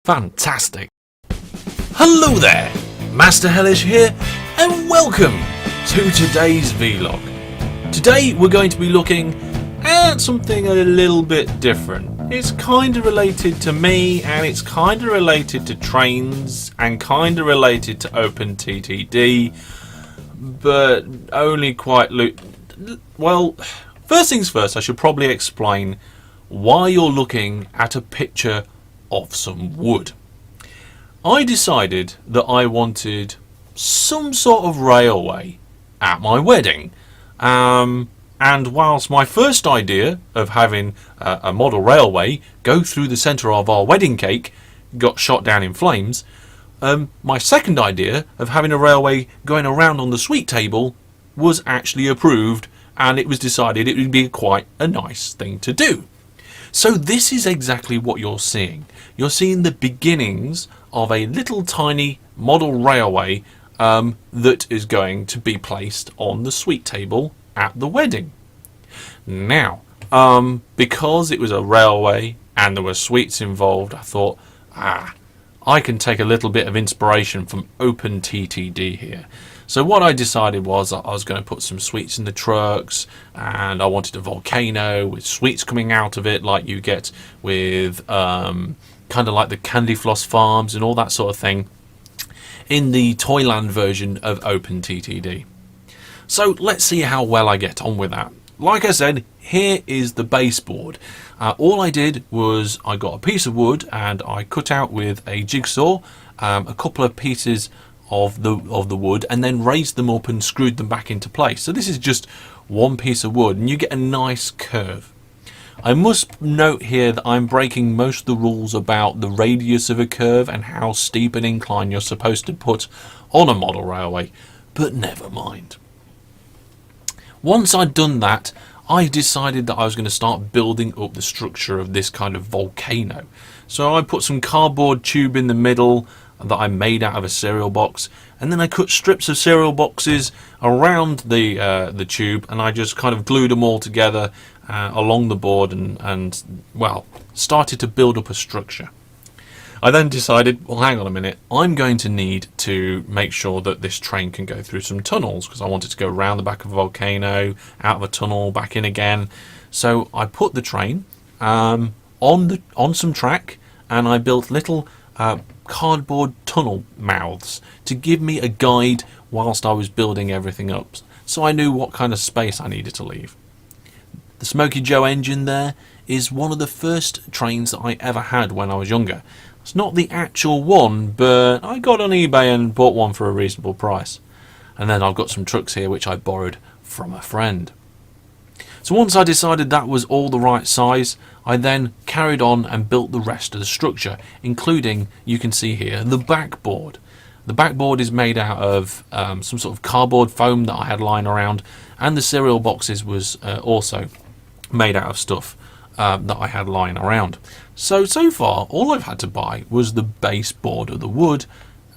Fantastic. Hello there, Master Hellish here, and welcome to today's vlog. Today we're going to be looking at something a little bit different. It's kind of related to me, and it's kind of related to trains, and kind of related to OpenTTD, but only quite well. First things first, I should probably explain why you're looking at a picture of some wood. I decided that I wanted some sort of railway at my wedding, and whilst my first idea of having a model railway go through the centre of our wedding cake got shot down in flames, my second idea of having a railway going around on the sweet table was actually approved, and it was decided it would be quite a nice thing to do. So this is exactly what you're seeing. You're seeing the beginnings of a little tiny model railway that is going to be placed on the sweet table at the wedding. Now, because it was a railway and there were sweets involved, I thought, I can take a little bit of inspiration from OpenTTD here. So what I decided was I was going to put some sweets in the trucks, and I wanted a volcano with sweets coming out of it like you get with kind of like the Candy Floss farms and all that sort of thing in the Toyland version of OpenTTD. So let's see how well I get on with that. Like I said, here is the baseboard. All I did was I got a piece of wood and I cut out with a jigsaw a couple of pieces of the wood, and then raised them up and screwed them back into place. So this is just one piece of wood, and you get a nice curve. I must note here that I'm breaking most of the rules about the radius of a curve and how steep an incline you're supposed to put on a model railway, but never mind. Once I'd done that, I decided that I was going to start building up the structure of this kind of volcano. So I put some cardboard tube in the middle that I made out of a cereal box, and then I cut strips of cereal boxes around the tube, and I just kind of glued them all together along the board and well, started to build up a structure. I then decided, well, hang on a minute, I'm going to need to make sure that this train can go through some tunnels, because I wanted to go around the back of a volcano, out of a tunnel, back in again. So I put the train on some track, and I built little cardboard tunnel mouths to give me a guide whilst I was building everything up, so I knew what kind of space I needed to leave. The Smoky Joe engine there is one of the first trains that I ever had when I was younger. It's not the actual one, but I got on eBay and bought one for a reasonable price. And then I've got some trucks here which I borrowed from a friend. So once I decided that was all the right size, I then carried on and built the rest of the structure, including, you can see here, the backboard. The backboard is made out of some sort of cardboard foam that I had lying around, and the cereal boxes was also made out of stuff that I had lying around. So far, all I've had to buy was the baseboard of the wood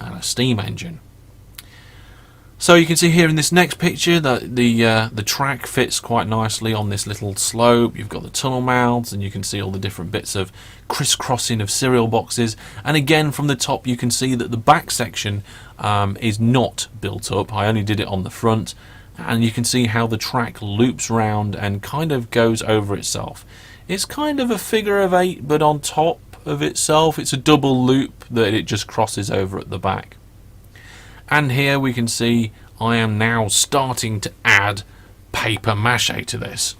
and a steam engine. So you can see here in this next picture that the track fits quite nicely on this little slope. You've got the tunnel mouths, and you can see all the different bits of crisscrossing of cereal boxes. And again, from the top, you can see that the back section is not built up. I only did it on the front, and you can see how the track loops round and kind of goes over itself. It's kind of a figure of 8, but on top of itself, it's a double loop that it just crosses over at the back. And here we can see I am now starting to add paper mache to this.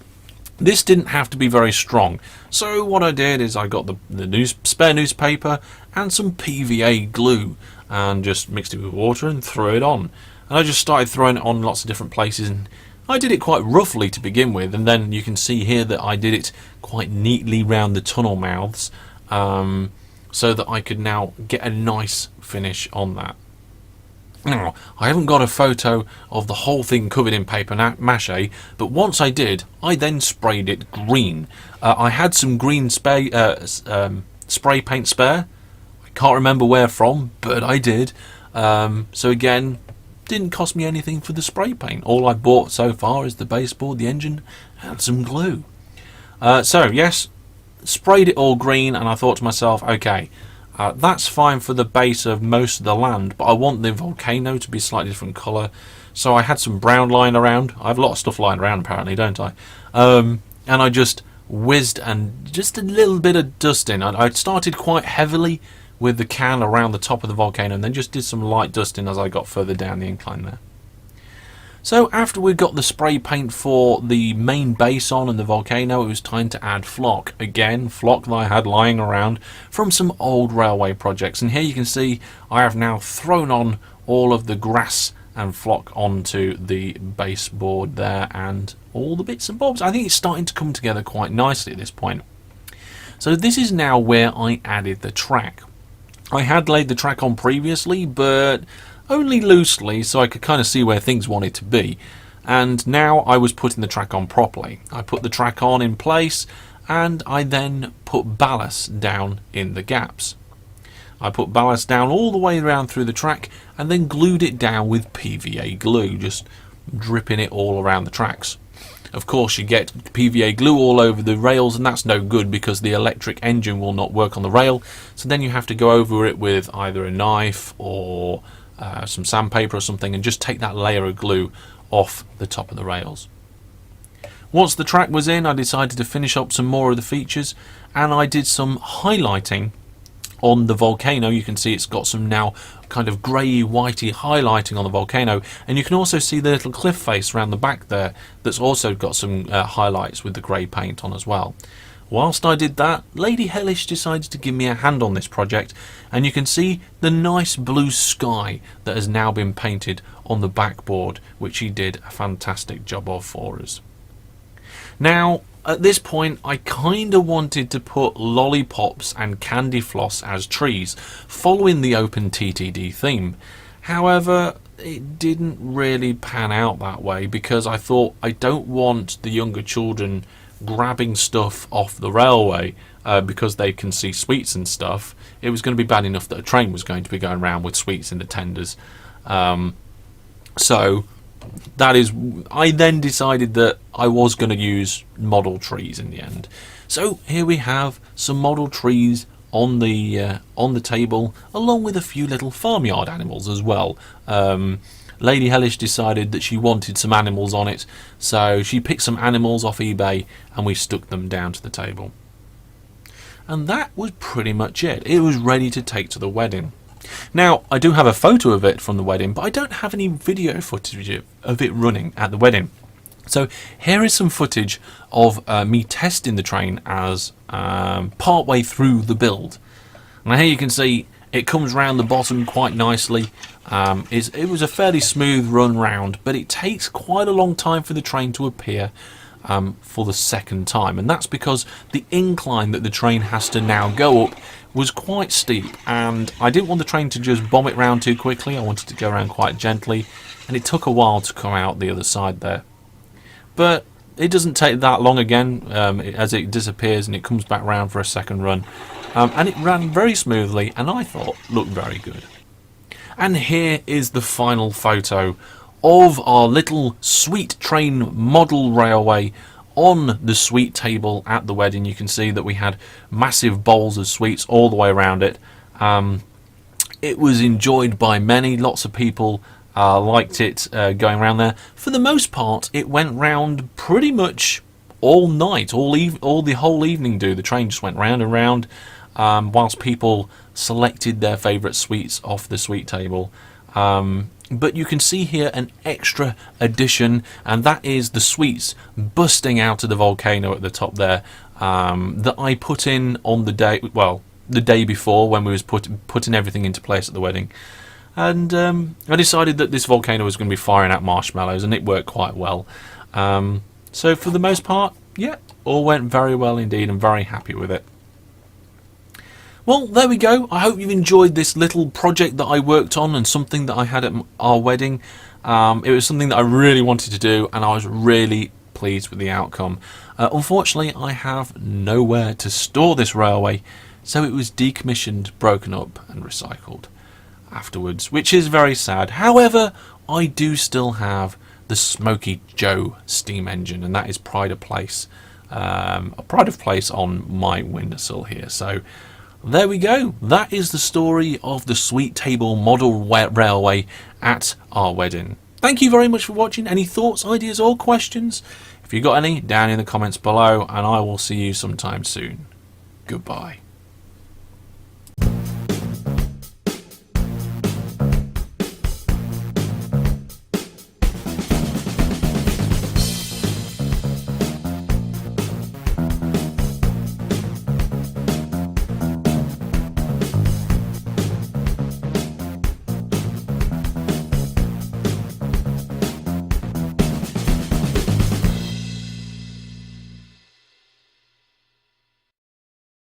This didn't have to be very strong, so what I did is I got the spare newspaper and some PVA glue and just mixed it with water and threw it on. And I just started throwing it on lots of different places, and I did it quite roughly to begin with, and then you can see here that I did it quite neatly round the tunnel mouths so that I could now get a nice finish on that. Now, I haven't got a photo of the whole thing covered in paper mache, but once I did, I then sprayed it green. I had some green spray paint spare. I can't remember where from, but I did. So again, didn't cost me anything for the spray paint. All I bought so far is the baseboard, the engine, and some glue. So yes, sprayed it all green, and I thought to myself, okay, That's fine for the base of most of the land, but I want the volcano to be a slightly different colour. So I had some brown lying around. I have a lot of stuff lying around apparently, don't I? And I just whizzed and just a little bit of dusting. I started quite heavily with the can around the top of the volcano and then just did some light dusting as I got further down the incline there. So after we got the spray paint for the main base on and the volcano, it was time to add flock. Again, flock that I had lying around from some old railway projects. And here you can see I have now thrown on all of the grass and flock onto the baseboard there and all the bits and bobs. I think it's starting to come together quite nicely at this point. So this is now where I added the track. I had laid the track on previously, but only loosely, so I could kind of see where things wanted to be. And now I was putting the track on properly. I put the track on in place, and I then put ballast down in the gaps. I put ballast down all the way around through the track, and then glued it down with PVA glue, just dripping it all around the tracks. Of course, you get PVA glue all over the rails, and that's no good because the electric engine will not work on the rail. So then you have to go over it with either a knife or some sandpaper or something and just take that layer of glue off the top of the rails. Once the track was in, I decided to finish up some more of the features, and I did some highlighting on the volcano. You can see it's got some now kind of grey whitey highlighting on the volcano, and you can also see the little cliff face around the back there that's also got some highlights with the grey paint on as well. Whilst I did that, Lady Hellish decided to give me a hand on this project, and you can see the nice blue sky that has now been painted on the backboard, which she did a fantastic job of for us. Now, at this point, I kind of wanted to put lollipops and candy floss as trees, following the OpenTTD theme. However, it didn't really pan out that way because I thought I don't want the younger children grabbing stuff off the railway because they can see sweets and stuff. It was going to be bad enough that a train was going to be going around with sweets in the tenders. So that is, I then decided that I was going to use model trees in the end. So here we have some model trees on the table, along with a few little farmyard animals as well. Lady Hellish decided that she wanted some animals on it, so she picked some animals off eBay and we stuck them down to the table. And that was pretty much it. It was ready to take to the wedding. Now, I do have a photo of it from the wedding, but I don't have any video footage of it running at the wedding. So here is some footage of me testing the train as part way through the build. Now here you can see it comes round the bottom quite nicely. It was a fairly smooth run round, but it takes quite a long time for the train to appear for the second time, and that's because the incline that the train has to now go up was quite steep, and I didn't want the train to just bomb it round too quickly. I wanted to go around quite gently, and it took a while to come out the other side there. But it doesn't take that long again as it disappears and it comes back round for a second run, and it ran very smoothly and I thought looked very good. And here is the final photo of our little sweet train model railway on the sweet table at the wedding. You can see that we had massive bowls of sweets all the way around it. It was enjoyed by many. Lots of people liked it going around there. For the most part, it went round pretty much all night, all the whole evening. The train just went round and round whilst people selected their favourite sweets off the sweet table. But you can see here an extra addition, and that is the sweets busting out of the volcano at the top there, that I put in on the day, well, the day before when we was putting everything into place at the wedding. And I decided that this volcano was going to be firing out marshmallows, and it worked quite well. So for the most part, yeah, all went very well indeed. I'm very happy with it. Well, there we go. I hope you've enjoyed this little project that I worked on and something that I had at our wedding. It was something that I really wanted to do, and I was really pleased with the outcome. Unfortunately, I have nowhere to store this railway, so it was decommissioned, broken up and recycled afterwards, which is very sad. However, I do still have the Smoky Joe steam engine, and that is pride of place on my windowsill here. So there we go. That is the story of the Sweet Table Model Railway at our wedding. Thank you very much for watching. Any thoughts, ideas or questions? If you've got any, down in the comments below, and I will see you sometime soon. Goodbye.